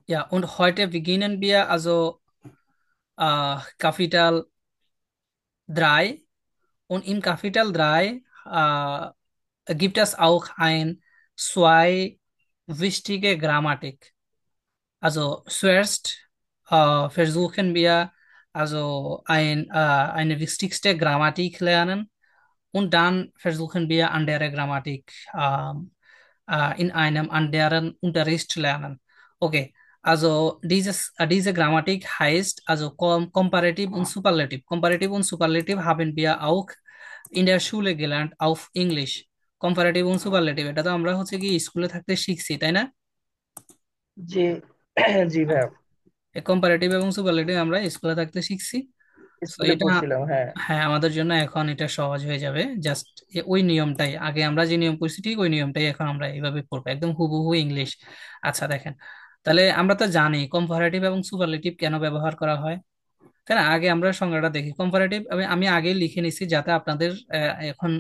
Ja, und heute beginnen wir also Kapitel 3 und im Kapitel 3 gibt es auch zwei wichtige Grammatik. Also zuerst versuchen wir eine wichtigste Grammatik lernen und dann versuchen wir andere Grammatik in einem anderen Unterricht lernen. Okay, also diese Grammatik heißt also Komparativ und Superlativ. Komparativ und Superlativ haben wir auch in der Schule gelernt auf Englisch। Comparative এবং superlative এটা তো আমরা হচ্ছে কি স্কুলে থাকতে শিখছি, তাই না? জি। জি ভাইয়া। এই কম্পারেটিভ এবং সুপারলেটিভ আমরা স্কুলে থাকতে শিখছি। তো স্কুলে এটা, পড়ছিলাম, হ্যাঁ। হ্যাঁ, আমাদের জন্য এখন এটা সহজ হয়ে যাবে। জাস্ট ওই নিয়মটাই আগে আমরা যে নিয়ম করছি ঠিক ওই নিয়মটাই এখন আমরা এইভাবে পড়বো, একদম হুবহু ইংলিশ। আচ্ছা দেখেন, তাহলে আমরা তো জানি কম্পারেটিভ এবং সুপারলেটিভ কেন ব্যবহার করা হয়, তাই না? আগে আমরা সংজ্ঞাটা দেখি। কম্পারেটিভ আমি আমি আগে লিখে নিছি যাতে আপনাদের এখন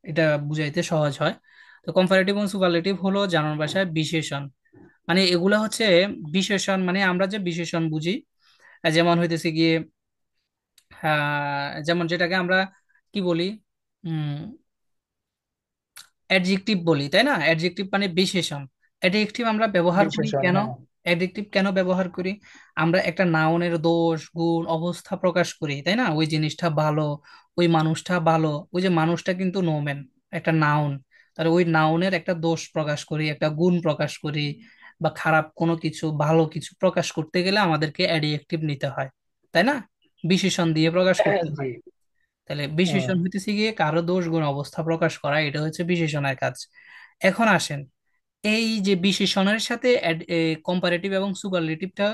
এটা বুঝাইতে সহজ হয়। তো কম্পারেটিভ এবং সুপারলেটিভ হলো জার্মান ভাষায় বিশেষণ। মানে এগুলা হচ্ছে বিশেষণ, মানে আমরা যে বিশেষণ বুঝি, যেমন হইতেছে গিয়ে যেমন যেটাকে আমরা কি বলি, অ্যাডজেক্টিভ বলি, তাই না? অ্যাডজেক্টিভ মানে বিশেষণ। অ্যাডজেক্টিভ আমরা ব্যবহার করি বিশেষণ, কেন? হ্যাঁ। অ্যাডজেক্টিভ কেন ব্যবহার করি? আমরা একটা নাউনের দোষ গুণ অবস্থা প্রকাশ করি, তাই না? ওই জিনিসটা ভালো, ওই মানুষটা ভালো। ওই যে মানুষটা কিন্তু নোমেন, একটা নাউন। তাহলে ওই নাউনের একটা দোষ প্রকাশ করি, একটা গুণ প্রকাশ করি, বা খারাপ কোনো কিছু ভালো কিছু প্রকাশ করতে গেলে আমাদেরকে অ্যাডজেক্টিভ নিতে হয়, তাই না? বিশেষণ দিয়ে প্রকাশ করতে জি। হয়। তাহলে হুম। বিশেষণ হইতেছে গিয়ে কারো দোষ গুণ অবস্থা প্রকাশ করা, এটা হচ্ছে বিশেষণের কাজ। এখন আসেন, এই যে বিশেষণের সাথে কম্পারেটিভ এবং সুপারলেটিভটা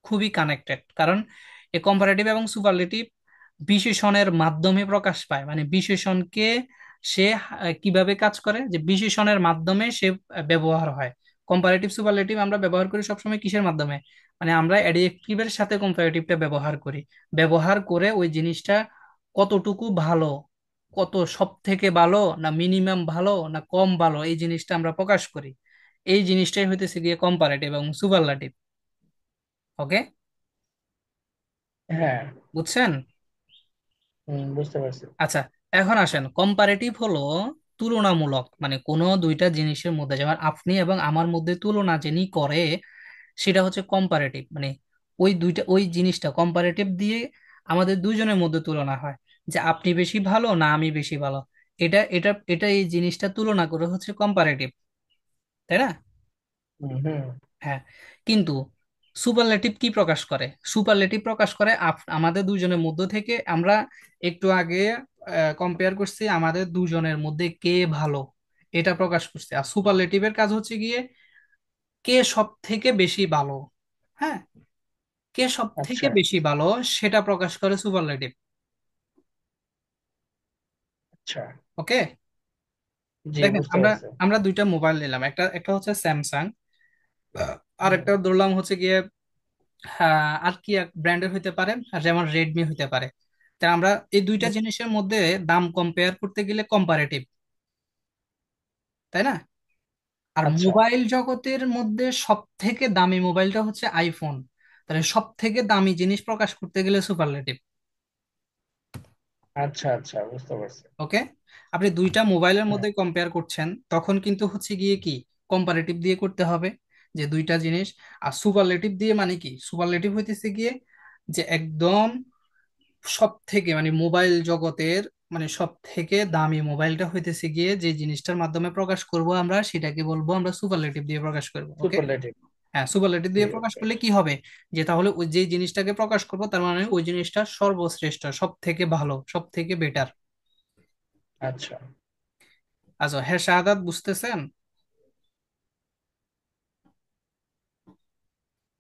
খুবই কানেক্টেড, কারণ এই কম্পারেটিভ এবং সুপারলেটিভ বিশেষণের মাধ্যমে প্রকাশ পায়। মানে বিশেষণকে সে কিভাবে কাজ করে, যে বিশেষণের মাধ্যমে সে ব্যবহার হয়। কম্পারেটিভ সুপারলেটিভ আমরা ব্যবহার করি সবসময় কিসের মাধ্যমে? মানে আমরা অ্যাডজেক্টিভের সাথে কম্পারেটিভটা ব্যবহার করি, ব্যবহার করে ওই জিনিসটা কতটুকু ভালো, কত সব থেকে ভালো না মিনিমাম ভালো না কম ভালো, এই জিনিসটা আমরা প্রকাশ করি। এই জিনিসটাই হইতেছে গিয়ে কম্পারেটিভ এবং সুপারলেটিভ। ওকে, হ্যাঁ। বুঝছেন? বুঝতে পারছি। আচ্ছা, এখন আসেন, কম্পারেটিভ হলো তুলনামূলক। মানে কোনো দুইটা জিনিসের মধ্যে, যেমন আপনি এবং আমার মধ্যে তুলনা যিনি করে, সেটা হচ্ছে কম্পারেটিভ। মানে ওই জিনিসটা কম্পারেটিভ দিয়ে আমাদের দুইজনের মধ্যে তুলনা হয়, যে আপনি বেশি ভালো না আমি বেশি ভালো। এটা এই জিনিসটা তুলনা করে হচ্ছে কম্পারেটিভ, তাই না? হুম হুম। হ্যাঁ, কিন্তু সুপারলেটিভ কি প্রকাশ করে? সুপারলেটিভ প্রকাশ করে আমাদের দুজনের মধ্যে থেকে আমরা একটু আগে কম্পেয়ার করছি, আমাদের দুজনের মধ্যে কে ভালো এটা প্রকাশ করছে। আর সুপারলেটিভের কাজ হচ্ছে গিয়ে কে সব থেকে বেশি ভালো। হ্যাঁ, কে সব থেকে আচ্ছা। বেশি ভালো সেটা প্রকাশ করে সুপারলেটিভ। আচ্ছা। ওকে, জি, দেখেন বুঝতে আমরা পারছি। আমরা দুইটা মোবাইল নিলাম, একটা একটা হচ্ছে স্যামসাং, আর হুম। একটা ধরলাম হচ্ছে গিয়ে আর কি এক ব্র্যান্ডের হইতে পারে, আর যেমন রেডমি হইতে পারে। তা আমরা এই দুইটা জিনিসের মধ্যে দাম কম্পেয়ার করতে গেলে কম্পারেটিভ, তাই না? আর আচ্ছা মোবাইল জগতের মধ্যে সব থেকে দামি মোবাইলটা হচ্ছে আইফোন। তাহলে সব থেকে দামি জিনিস প্রকাশ করতে গেলে সুপারলেটিভ। আচ্ছা। আচ্ছা, বুঝতে পারছি। ওকে, আপনি দুইটা মোবাইলের হ্যাঁ। মধ্যে কম্পেয়ার করছেন, তখন কিন্তু হচ্ছে গিয়ে কি কম্পারেটিভ দিয়ে করতে হবে, যে দুইটা জিনিস। আর সুপারলেটিভ দিয়ে মানে কি? সুপারলেটিভ হইতেছে গিয়ে যে একদম সব থেকে মানে মোবাইল জগতের মানে সব থেকে দামি মোবাইলটা হইতেছে গিয়ে যে জিনিসটার মাধ্যমে প্রকাশ করব আমরা, সেটাকে বলবো আমরা সুপারলেটিভ দিয়ে প্রকাশ করব। ওকে, সুপারলেটিভ। হ্যাঁ, সুপারলেটিভ জি, দিয়ে প্রকাশ ওকে। করলে কি হবে, যে তাহলে ওই যে জিনিসটাকে প্রকাশ করব তার মানে ওই জিনিসটা সর্বশ্রেষ্ঠ, সব থেকে ভালো, সব থেকে বেটার। আচ্ছা। আচ্ছা হ্যাঁ, শাহাদাত বুঝতেছেন?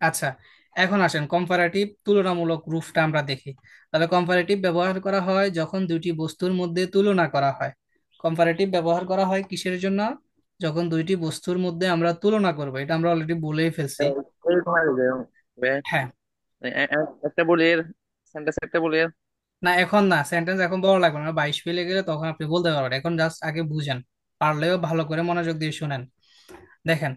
আচ্ছা, এখন আসেন কম্পারেটিভ তুলনামূলক রূপটা আমরা দেখি। তাহলে কম্পারেটিভ ব্যবহার করা হয় যখন দুইটি বস্তুর মধ্যে তুলনা করা হয়। কম্পারেটিভ ব্যবহার করা হয় কিসের জন্য? যখন দুইটি বস্তুর মধ্যে আমরা তুলনা করব, এটা আমরা অলরেডি বলেই ফেলছি। এরকম আর কি, হ্যাঁ, একটা বলির সেন্টেন্স, একটা বলির। না এখন না, সেন্টেন্স এখন বড় লাগবে না, 22 পেলে গেলে তখন আপনি বলতে পারবেন। এখন জাস্ট আগে বুঝেন, পারলেও ভালো করে মনোযোগ দিয়ে শুনেন। দেখেন,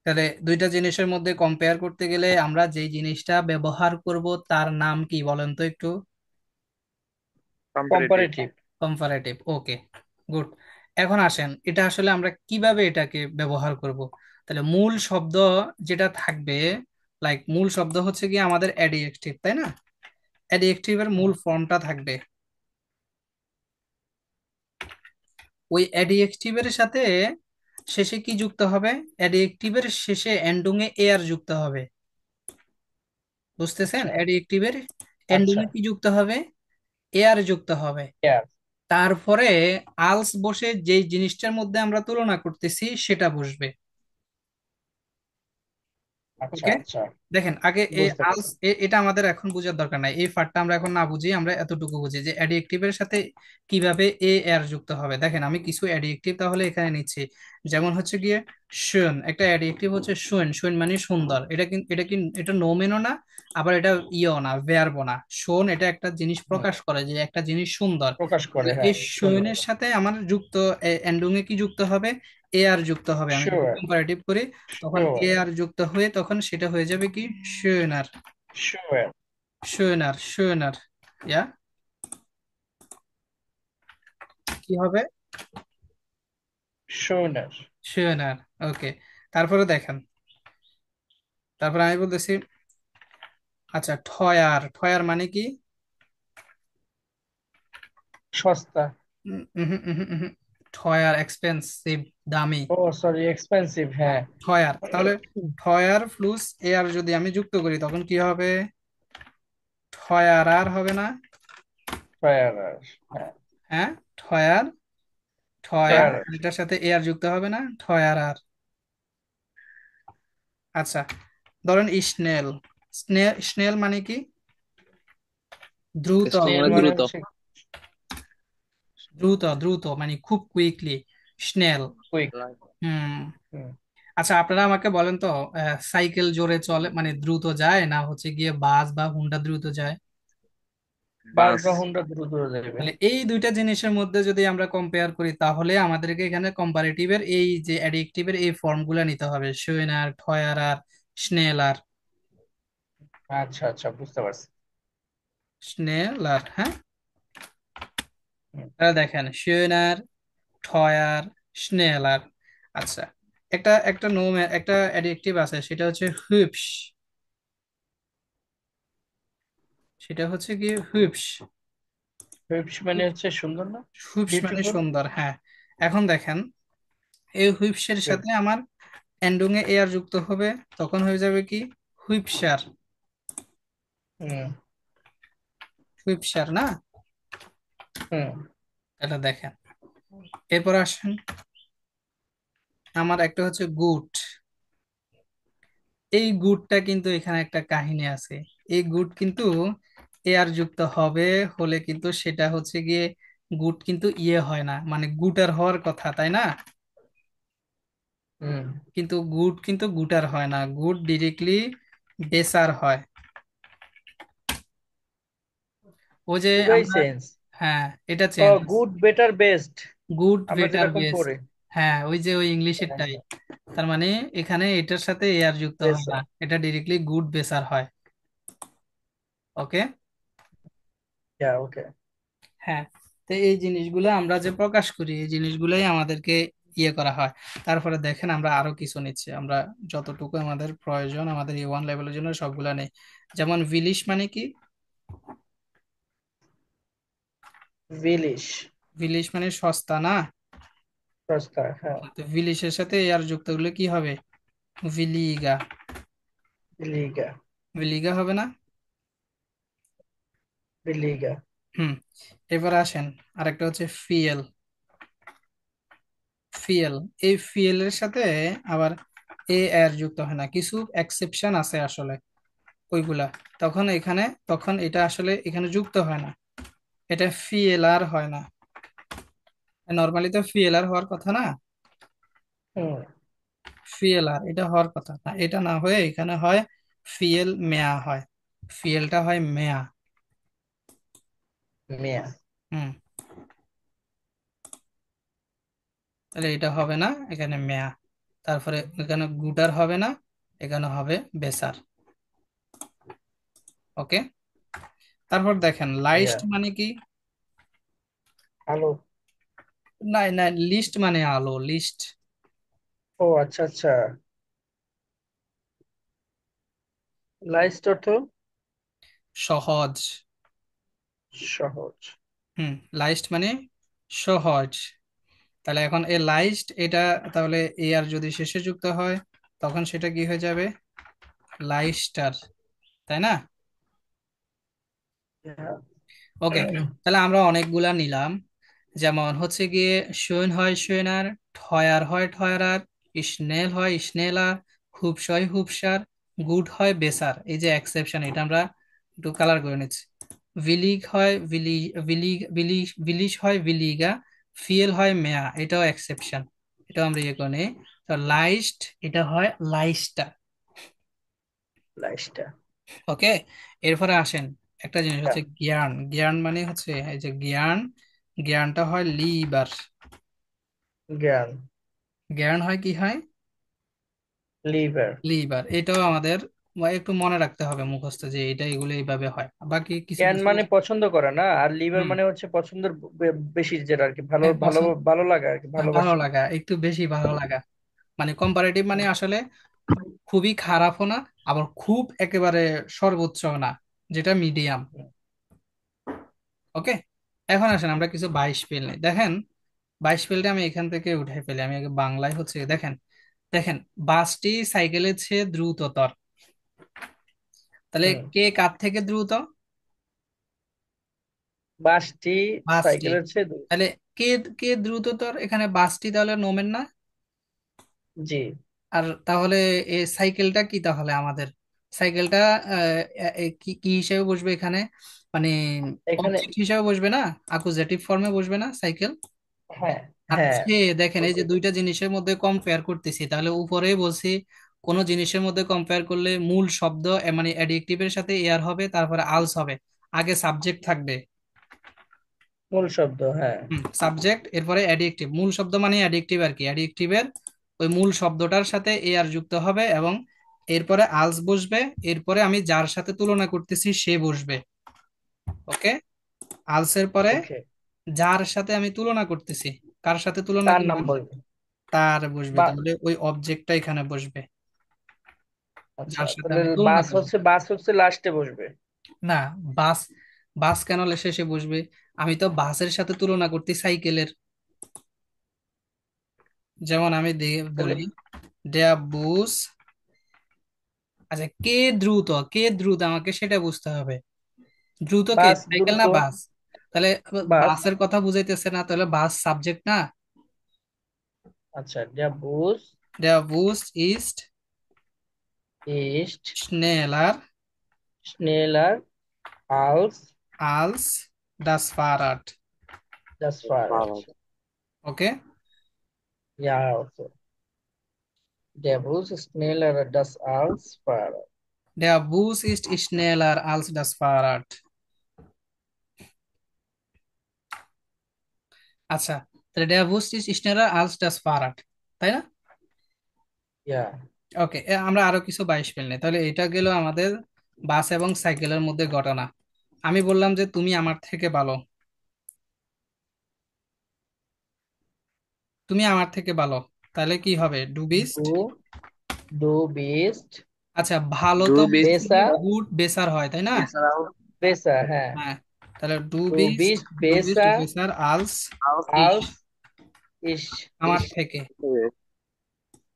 তাহলে দুইটা জিনিসের মধ্যে কম্পেয়ার করতে গেলে আমরা যেই জিনিসটা ব্যবহার করব তার নাম কি বলেন তো একটু? কম্পারেটিভ। কম্পারেটিভ। কম্পারেটিভ, ওকে, গুড। এখন আসেন এটা আসলে আমরা কিভাবে এটাকে ব্যবহার করব। তাহলে মূল শব্দ যেটা থাকবে, লাইক মূল শব্দ হচ্ছে কি আমাদের অ্যাডজেক্টিভ, তাই না? অ্যাডজেক্টিভের মূল ফর্মটা থাকবে, ওই অ্যাডজেক্টিভের সাথে শেষে কি যুক্ত হবে? অ্যাডজেক্টিভের শেষে এন্ডিং এ এয়ার যুক্ত হবে। বুঝতেছেন? আচ্ছা অ্যাডজেক্টিভের এন্ডিং আচ্ছা। এ কি যুক্ত হবে? এয়ার যুক্ত হবে। এয়ার। তারপরে আলস বসে যেই জিনিসটার মধ্যে আমরা তুলনা করতেছি সেটা বসবে। আচ্ছা ওকে, আচ্ছা, দেখেন আগে এই বুঝতে আলস পারছি। এটা আমাদের এখন বোঝার দরকার নাই, এই ফার্টটা আমরা এখন না বুঝি, আমরা এতটুকু বুঝি যে অ্যাডজেক্টিভের সাথে কিভাবে এ এর যুক্ত হবে। দেখেন আমি কিছু অ্যাডজেক্টিভ তাহলে এখানে নিচ্ছি। যেমন হচ্ছে গিয়ে শুন, একটা অ্যাডজেক্টিভ হচ্ছে শুন। শুন মানে সুন্দর, এটা নোমেনও না, আবার এটা ইয়েও না, ভেয়ারবও না। শোন এটা একটা জিনিস হুম, প্রকাশ করে যে একটা জিনিস সুন্দর। প্রকাশ করে, তাহলে হ্যাঁ, এই সুন্দর। শোনের সাথে আমার যুক্ত এন্ডিং এ কি যুক্ত হবে? এ আর যুক্ত হবে। আমি যদি শিওর। কম্পারেটিভ করি তখন শিওর। এ আর যুক্ত হয়ে তখন সেটা হয়ে যাবে কি schöner। শিওর। schöner schöner, ইয়া, কি হবে? শোনার। schöner, ওকে। তারপরে দেখেন, তারপরে আমি বলতেছি, আচ্ছা ঠয়ার, ঠয়ার মানে কি? সস্তা। ঠয়ার এক্সপেন্সিভ, দামি। ও সরি, এক্সপেন্সিভ, হ্যাঁ হ্যাঁ। ঠয়ার, তাহলে ঠয়ার প্লাস এ আর যদি আমি যুক্ত করি তখন কি হবে? ঠয়ার আর হবে না? ফায়ার। হ্যাঁ। হ্যাঁ, ঠয়ার, ঠয়ার ফায়ার। এটার সাথে এ আর যুক্ত হবে না? ঠয়ার আর। আচ্ছা, ধরেন স্নেল। স্নেল মানে কি? দ্রুত। স্নেল স্নেল মানে মানে দ্রুত। হচ্ছে দ্রুত দ্রুত মানে খুব কুইকলি, স্নেল। কুইক। হুম। আচ্ছা আপনারা আমাকে বলেন তো, সাইকেল জোরে চলে মানে দ্রুত যায়, না হচ্ছে গিয়ে বাস বা হুন্ডা দ্রুত যায়? বাস বাস। বা হুন্ডা দ্রুত যাবে। তাহলে এই দুইটা জিনিসের মধ্যে যদি আমরা কম্পেয়ার করি তাহলে আমাদেরকে এখানে কম্পারেটিভের এই যে অ্যাডজেক্টিভের এই ফর্মগুলো নিতে হবে, শোনার, ঠয়ার আর স্নেলার। আচ্ছা আচ্ছা, বুঝতে পারছি। স্নেলার, হ্যাঁ। হুম। তাহলে দেখেন শোনার, ঠয়ার, স্নেলার। আচ্ছা, একটা একটা নোম, একটা অ্যাডজেক্টিভ আছে সেটা হচ্ছে হুইপস। সেটা হচ্ছে কি হুইপস। হুইপস মানে হচ্ছে সুন্দর না? হুইপস মানে বিউটিফুল। সুন্দর, হ্যাঁ। এখন দেখেন এই হুইপসের সাথে আমার এন্ডিং এ এয়ার যুক্ত হবে, তখন হয়ে যাবে কি হুইপসার। হুম হুইপসার না? হুম। এটা দেখেন, এরপর আসেন আমার একটা হচ্ছে গুড। এই গুডটা কিন্তু এখানে একটা কাহিনী আছে। এই গুড কিন্তু এয়ার যুক্ত হবে হলে কিন্তু সেটা হচ্ছে গিয়ে গুড কিন্তু ইয়ে হয় না, মানে গুটার হওয়ার কথা, তাই না? হুম। কিন্তু গুড কিন্তু গুটার হয় না, গুড ডিরেক্টলি বেসার হয়। ও যে পুরাই আমরা, চেঞ্জ। হ্যাঁ এটা ও, change. Good better best. Good আমরা বেটার যেরকম বেস্ট, পড়ি। হ্যাঁ ওই যে ওই হ্যাঁ ইংলিশেরটাই। হ্যাঁ। তার মানে এখানে এটার সাথে এয়ার যুক্ত হয় না, বেসার। এটা ডিরেক্টলি গুড বেসার হয়। ওকে। ওকে। হ্যাঁ, তো এই জিনিসগুলো আমরা যে প্রকাশ করি এই জিনিসগুলোই আমাদেরকে ইয়ে করা হয়। তারপরে দেখেন আমরা আরো কিছু নিচ্ছি, আমরা যতটুকু আমাদের প্রয়োজন আমাদের এ ওয়ান লেভেলের জন্য সবগুলা নেই। যেমন ভিলিশ মানে কি? বিলিশ। ভিলিশ মানে সস্তা না? সস্তা, হ্যাঁ। তো ভিলিশের সাথে এয়ার যুক্ত হলে কি হবে? ভিলিগা। বিলিগা। ভিলিগা হবে না? বিলিগা। হুম। এবার আসেন আরেকটা হচ্ছে ফিয়েল। ফিয়েল, এই ফিয়েলের সাথে আবার এ এর যুক্ত হয় না, কিছু এক্সেপশন আছে আসলে ওইগুলা। তখন এখানে, তখন এটা আসলে এখানে যুক্ত হয় না, এটা ফিয়েলার হয় না। নর্মালি তো ফিয়েলার হওয়ার কথা না? হুম। ফিয়েলার এটা হওয়ার কথা না, এটা না হয়ে এখানে হয় ফিয়েল মেয়া হয়। ফিয়েলটা হয় মেয়া। মিয়া। হুম। তাহলে এটা হবে না, এখানে মেয়া। তারপরে এখানে গুটার হবে না, এখানে হবে বেসার। ওকে, তারপর দেখেন ইয়া, লাইস্ট মানে কি? আলো। না না, লিস্ট মানে আলো, লিস্ট। ও আচ্ছা আচ্ছা, লাইস্ট অর্থ সহজ। সহজ। হুম, লাইস্ট মানে সহজ। তাহলে এখন এ লাইস্ট এটা, তাহলে এ আর যদি শেষে যুক্ত হয় তখন সেটা কি হয়ে যাবে? লাইস্টার, তাই না? ইয়া, ওকে, তাহলে আমরা অনেকগুলা নিলাম। যেমন হচ্ছে গিয়ে শোন হয় শোনার, ঠয়ার হয় ঠয়ারার, স্নেল হয় স্নেলার, হুবস হয় হুবসার, গুড হয় বেসার। এই যে এক্সেপশন, এটা আমরা একটু কালার করে নিচ্ছি। ভিলিগ হয় ভিলিশ হয় ভিলিগা, ফিয়েল হয় মেয়া, এটাও এক্সেপশন, এটাও আমরা ইয়ে করে নিই। তো লাইস্ট এটা হয় লাইস্টা। লাইস্টটা। ওকে, এরপরে আসেন একটা জিনিস হচ্ছে জ্ঞান। জ্ঞান মানে হচ্ছে এই যে জ্ঞান, জ্ঞানটা হয় লিবার। জ্ঞান, জ্ঞান হয় কি হয়? লিভার। লিবার। এটাও আমাদের একটু মনে রাখতে হবে মুখস্থ, যে এটা এগুলো এইভাবে হয়, বাকি কিছু জ্ঞান কিছু। মানে পছন্দ করা না, আর লিভার হুম, মানে হচ্ছে পছন্দের বেশি, যেটা আর কি ভালো হ্যাঁ, ভালো পছন্দ। ভালো লাগা আর কি, ভালো ভালোবাসা। লাগা, একটু বেশি ভালো লাগা। মানে কম্পারেটিভ মানে আসলে খুবই খারাপও না, আবার খুব একেবারে সর্বোচ্চ না, যেটা মিডিয়াম। ওকে, এখন আসেন আমরা কিছু 22 পেল নেই, দেখেন। 22 পেলটা আমি এখান থেকে উঠে ফেলি, আমি আগে বাংলায় হচ্ছে দেখেন। দেখেন, বাসটি সাইকেলের চেয়ে দ্রুততর, তাহলে হুম। কে কার থেকে দ্রুত? বাসটি বাসটি। সাইকেলের চেয়ে দ্রুত। তাহলে কে কে দ্রুততর? এখানে বাসটি তাহলে নোমেন না? জি। আর তাহলে এই সাইকেলটা কি তাহলে আমাদের? সাইকেলটা কি কি হিসেবে বসবে এখানে? মানে এখানে অবজেক্ট হিসেবে বসবে না? অ্যাকুজেটিভ ফর্মে বসবে না সাইকেল? হ্যাঁ আর হ্যাঁ। সে দেখেন, এই যে অবজেক্ট। দুইটা জিনিসের মধ্যে কম্পেয়ার করতেছি, তাহলে উপরেই বলছি কোন জিনিসের মধ্যে কম্পেয়ার করলে মূল শব্দ মানে অ্যাডজেক্টিভের সাথে এয়ার হবে, তারপরে আলস হবে, আগে সাবজেক্ট থাকবে। মূল শব্দ, হ্যাঁ। সাবজেক্ট এরপরে অ্যাডজেক্টিভ, মূল শব্দ মানে অ্যাডজেক্টিভ আর কি, অ্যাডজেক্টিভের ওই মূল শব্দটার সাথে এয়ার যুক্ত হবে, এবং এরপরে আলস বসবে, এরপরে আমি যার সাথে তুলনা করতেছি সে বসবে। ওকে, আলসের পরে ওকে। যার সাথে আমি তুলনা করতেছি, কার সাথে তুলনা তার নাম করলাম? বলবে। তার বসবে, বা তাহলে ওই অবজেক্টটা এখানে বসবে, আচ্ছা, যার সাথে তাহলে আমি তুলনা করলাম। বাস হচ্ছে লাস্টে বসবে। না, বাস, বাস কেন শেষে বসবে? আমি তো বাসের সাথে তুলনা করতে সাইকেলের। যেমন আমি তাহলে বলি দেয়া বুস। আচ্ছা, কে দ্রুত, কে দ্রুত আমাকে সেটা বুঝতে হবে। দ্রুত কে, বাস সাইকেল দ্রুত। না বাস? তাহলে বাস। বাসের কথা বুঝাইতেছে না, তাহলে বাস সাবজেক্ট না? আচ্ছা, দ্য বুস দেয়া বুস ইস্ট ইস্ট schneller স্নেলার আলস als das Fahrrad। das Fahrrad। Okay, Ja, also. Der Bus ist schneller das als Fahrrad। der Bus ist schneller als das Fahrrad। আচ্ছা, তাহলে der Bus ist schneller als das Fahrrad, তাই না? Ja, ওকে, আমরা আরো কিছু 22 পেল নেই, তাহলে এটা গেল আমাদের বাস এবং সাইকেলের মধ্যে ঘটনা। আমি বললাম যে তুমি আমার থেকে ভালো, তুমি আমার থেকে ভালো, তাহলে কি হবে? Do beast. du bist আচ্ছা, ভালো তো ডু বিস্ট বেসিক্যালি besser, গুড বেসার হয়, তাই না? এছাড়াও besser, হ্যাঁ। হ্যাঁ, তাহলে ডু Du বিস্ট, bist ডু বিস্ট besser বেসার আলস ইস, als আমার ich। থেকে।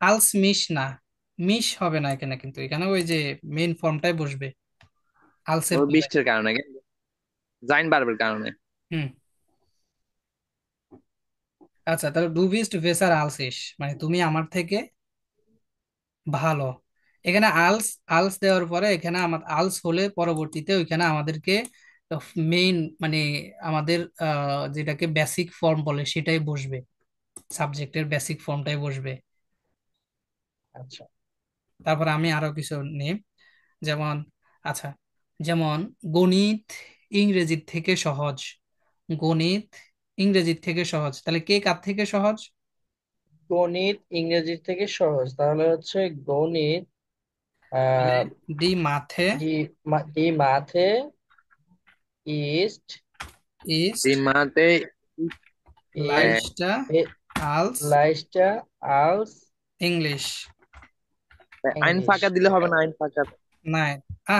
আলস মিশ না, মিশ হবে না এখানে, কিন্তু এখানে ওই যে মেইন ফর্মটাই বসবে আলসের ওই পরে। বৃষ্টির কারণে জাইন বার্বের কারণে। হুম, আচ্ছা, তাহলে ডু বিস্ট বেসার আলস ইস মানে তুমি আমার থেকে ভালো। এখানে আলস, আলস দেওয়ার পরে এখানে আমার আলস হলে পরবর্তীতে ওইখানে আমাদেরকে মেইন মানে আমাদের যেটাকে বেসিক ফর্ম বলে সেটাই বসবে, সাবজেক্টের বেসিক ফর্মটাই বসবে। আচ্ছা। তারপর আমি আরো কিছু নিই, যেমন, আচ্ছা, যেমন গণিত ইংরেজির থেকে সহজ। গণিত ইংরেজির থেকে সহজ, তাহলে কে কার থেকে সহজ? গণিত ইংরেজির থেকে সহজ, তাহলে হচ্ছে গণিত। মানে আহ ডি মাথে, ডি মাথে, ইস্ট, ইস্ট দিমাতে লাইস্টা আলস লাইস্টা, আলস, ইংলিশ। আইন ইংলিশ। ফাঁকা দিলে হবে না, আইন ফাঁকা। নাই,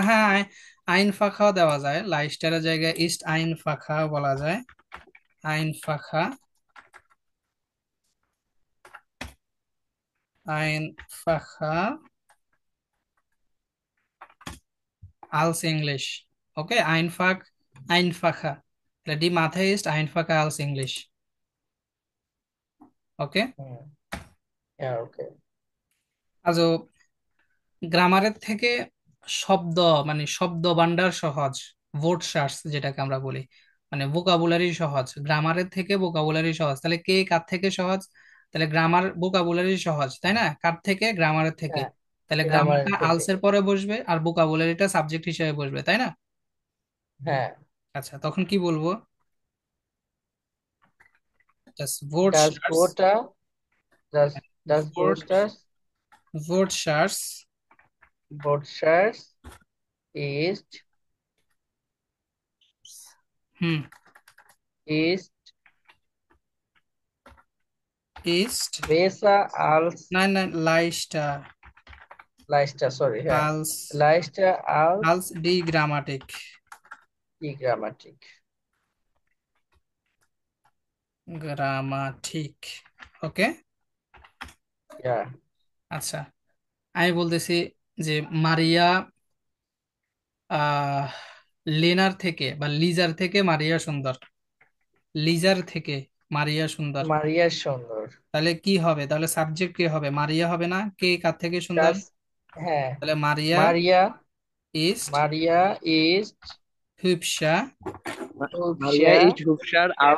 হ্যাঁ আইন ফাঁকাও দেওয়া যায়, লাইস্টারের জায়গায় ইস্ট আইন ফাঁকাও বলা যায়। আইন ফাঁকা, আইন ফাঁকা als English. Okay, einfach. Die Mathe ist einfacher als English. Okay, হুম, হ্যাঁ, ওকে। also গ্রামারের থেকে শব্দ, মানে শব্দ ভান্ডার সহজ, ভোট সার্চ যেটাকে আমরা বলি, মানে ভোকাবুলারি সহজ। গ্রামারের থেকে ভোকাবুলারি সহজ, তাহলে কে কার থেকে সহজ? তাহলে গ্রামার ভোকাবুলারি সহজ, তাই না? কার থেকে? গ্রামারের থেকে। হ্যাঁ, তাহলে গ্রামারের গ্রামারটা থেকে। আলসের পরে বসবে আর ভোকাবুলারিটা সাবজেক্ট হিসেবে বসবে, তাই না? হ্যাঁ। আচ্ছা, তখন কি বলবো? জাস্ট ভোট ডাস সার্চ, গোটা, ডাস ডাস ভোট গোস্টাস, ভোট সার্চ। বোটসার্স, ইস্ট, হুম, ইস্ট, ইস্ট, বেসা, আলস, না লাইস্টা, লাইস্টা, সরি, হ্যাঁ, আলস, লাইস্টা, আলস, আলস ডি গ্রামাটিক, গ্রামাটিক। গ্রামাটিক। ওকে, ইয়া। আচ্ছা, আমি বলতেছি যে মারিয়া আহ লেনার থেকে বা লিজার থেকে মারিয়া সুন্দর, লিজার থেকে মারিয়া সুন্দর। মারিয়া সুন্দর। তাহলে কি হবে? তাহলে সাবজেক্ট কে হবে? মারিয়া হবে না? কে কার থেকে সুন্দর? ডাস, হ্যাঁ, তাহলে মারিয়া মারিয়া, ইস্ট মারিয়া ইস্ট, হুপসা, মারিয়া উৎসা, ইস্ট হুপশার আর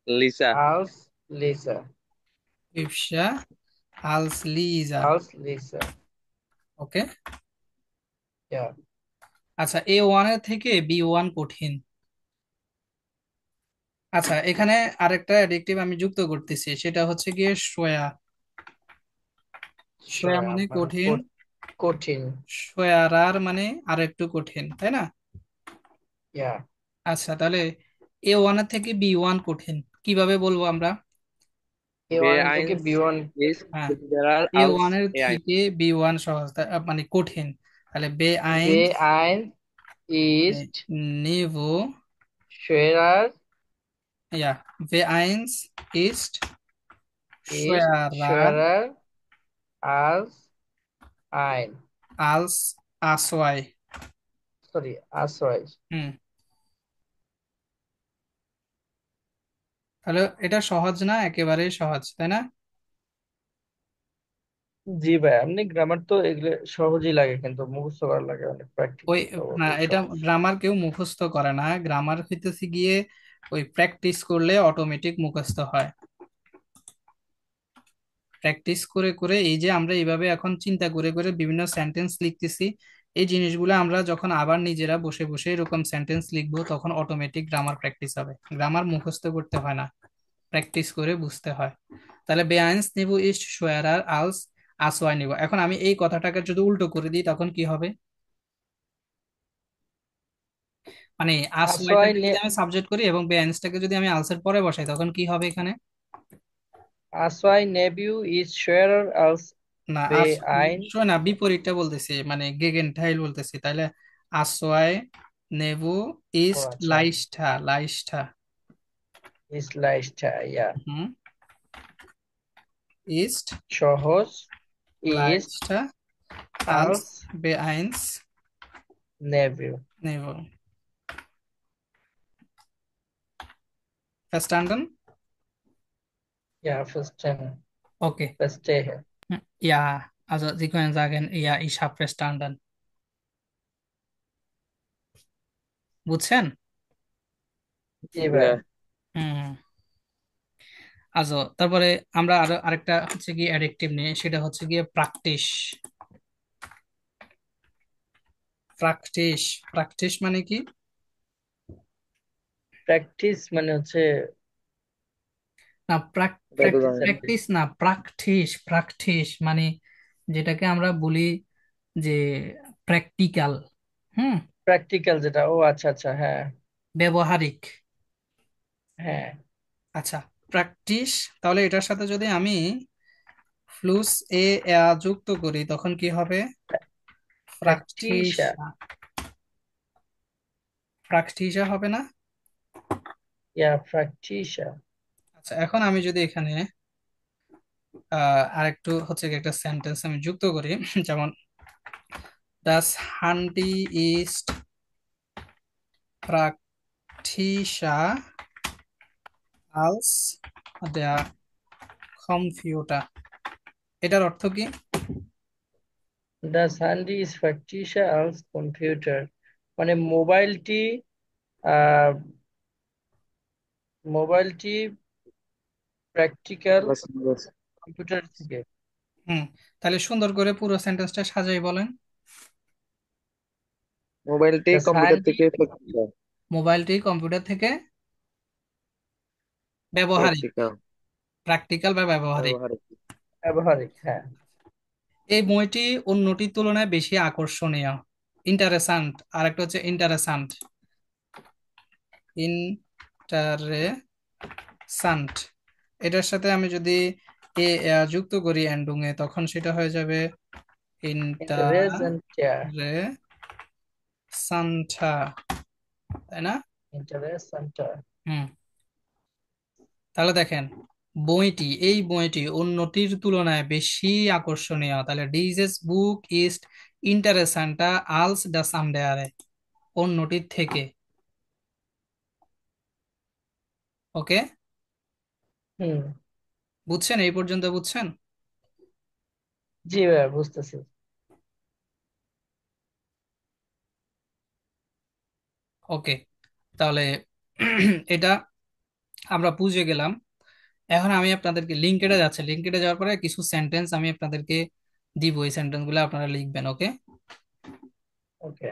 লিসা। আলস, লিসা, হুপসা আলস লিজা। আলস, লিসা। ওকে, ইয়া। আচ্ছা, A1 এর থেকে B1 কঠিন। আচ্ছা, এখানে আরেকটা অ্যাডজেক্টিভ আমি যুক্ত করতেছি, সেটা হচ্ছে গিয়ে সোয়া। সোয়া সয়া মানে মানে কঠিন, কঠিন। সোয়ারার মানে আরেকটু কঠিন, তাই না? ইয়া। আচ্ছা, তাহলে A1 এর থেকে B1 কঠিন, কিভাবে বলবো আমরা? এ ওয়ান থেকে বেআইনস বি ওয়ান। ইস্ট হ্যাঁ, কনসিডারার আলস A1 এর এআইন। থেকে B1 সহজ, মানে কঠিন। তাহলে বে বে আইন আইন ইস্ট নিভো, schwerer ইয়া, বে আইনস ইস্ট ist সোয়ারার schwerer als ein, আলস আসওয়াই। sorry, Asteroid. হুম, তাহলে এটা সহজ না? একেবারেই সহজ, তাই না? জি ভাই, এমনি গ্রামার তো এগুলো সহজই লাগে, কিন্তু মুখস্থ করা লাগে, অনেক প্র্যাকটিস ওই, করতে হবে, না, ওটাই এটা সমস্যা। গ্রামার কেউ মুখস্থ করে না, গ্রামার হইতেছে গিয়ে ওই প্র্যাকটিস করলে অটোমেটিক মুখস্থ হয়। প্র্যাকটিস করে করে এই যে আমরা এইভাবে এখন চিন্তা করে করে বিভিন্ন সেন্টেন্স লিখতেছি, এই জিনিসগুলো আমরা যখন আবার নিজেরা বসে বসে এরকম সেন্টেন্স লিখবো তখন অটোমেটিক গ্রামার প্র্যাকটিস হবে। গ্রামার মুখস্থ করতে হয় না, প্র্যাকটিস করে বুঝতে হয়। তাহলে বেআইন্স নিব ইস্ট শোয়ারার আলস আসওয়াই নিব। এখন আমি এই কথাটাকে যদি উল্টো করে দিই তখন কি হবে? মানে আসোয়াই আসওয়াইটাকে নে যদি আমি সাবজেক্ট করি এবং বেআইন্সটাকে যদি আমি আলসের পরে বসাই তখন কি হবে এখানে? আসোয়াই নেবিউ ইজ schwerer als না, বে আইন। শোন না, বিপরীতটা বলতেছি, মানে গেগেনটাইল বলতেছি, তাহলে আসওয়াই নেবু ও ইস্ট আচ্ছা, লাইস্টা, লাইস্টা। ইজ লাইস্টা, ইয়া। হুম, ইস্ট সহজ, ইস্ট লাইস্টা আলস আলস বেআইন্স নেবিউ। নেবু। Verstanden? Ja, verstehen, Okay. verstehe। Ja, also Sie können sagen, ja, ich habe verstanden. বুঝছেন? জি ভাই। হুম, আচ্ছা, তারপরে আমরা আরো আরেকটা হচ্ছে গিয়ে অ্যাডজেক্টিভ নিয়ে, সেটা হচ্ছে গিয়ে প্র্যাকটিস। প্র্যাকটিস, প্র্যাকটিস মানে কি? প্র্যাকটিস মানে হচ্ছে না, এটাই তো জানি না। Exactly. প্র্যাকটিস না, প্র্যাকটিস, প্র্যাকটিস মানে যেটাকে আমরা বলি যে প্র্যাকটিক্যাল। হুম। প্র্যাকটিক্যাল যেটা, ও আচ্ছা আচ্ছা, হ্যাঁ। ব্যবহারিক। হ্যাঁ। আচ্ছা, প্র্যাকটিস। তাহলে এটার সাথে যদি আমি ফ্লুস এ যুক্ত করি তখন কি হবে? প্র্যাকটিস। প্র্যাকটিসা। প্র্যাকটিসা হবে না? ইয়া, প্র্যাকটিসা। আচ্ছা, এখন আমি যদি এখানে আরেকটু হচ্ছে কি একটা সেন্টেন্স আমি যুক্ত করি যেমন das Handy ist praktischer als der Computer। এটার অর্থ কি? দ্য সানডি ইজ প্র্যাকটিসা আলস কম্পিউটার, মানে মোবাইলটি আহ মোবাইলটি প্র্যাকটিক্যাল বাস, বাস। কম্পিউটার থেকে। হুম। তাহলে সুন্দর করে পুরো সেন্টেন্সটা সাজাই বলেন। মোবাইলটি দ্য কম্পিউটার সানডি থেকে প্র্যাকটিক্যাল। মোবাইলটি কম্পিউটার থেকে ব্যবহারিক। প্র্যাকটিক্যাল প্র্যাকটিক্যাল বা ব্যবহারিক। ব্যবহারিক। ব্যবহারিক, হ্যাঁ। এই বইটি অন্যটির তুলনায় বেশি আকর্ষণীয়। ইন্টারেসান্ট, আরেকটা হচ্ছে ইন্টারেসান্ট। ইন্টারেসান্ট, এটার সাথে আমি যদি এ যুক্ত করি এন্ডুং এ তখন সেটা হয়ে যাবে ইন্টারেস্ট। ইন্টারেসান্টা, তাই না? ইন্টারেস্ট। হুম। তাহলে দেখেন, এই বইটি অন্যটির তুলনায় বেশি আকর্ষণীয়। তাহলে ডিজেস বুক ইজ ইন্টারেসান্টা আলস ডাস আন্ডারে, অন্যটির থেকে। ওকে, হুম। বুঝছেন? এই পর্যন্ত বুঝছেন? জি ভাইয়া, বুঝতেছি। ওকে, তাহলে এটা আমরা বুঝে গেলাম। এখন আমি আপনাদেরকে লিঙ্কেডে যাচ্ছে, লিঙ্কেডে যাওয়ার পরে কিছু সেন্টেন্স আমি আপনাদেরকে দিব, এই সেন্টেন্স গুলো আপনারা লিখবেন। ওকে। ওকে।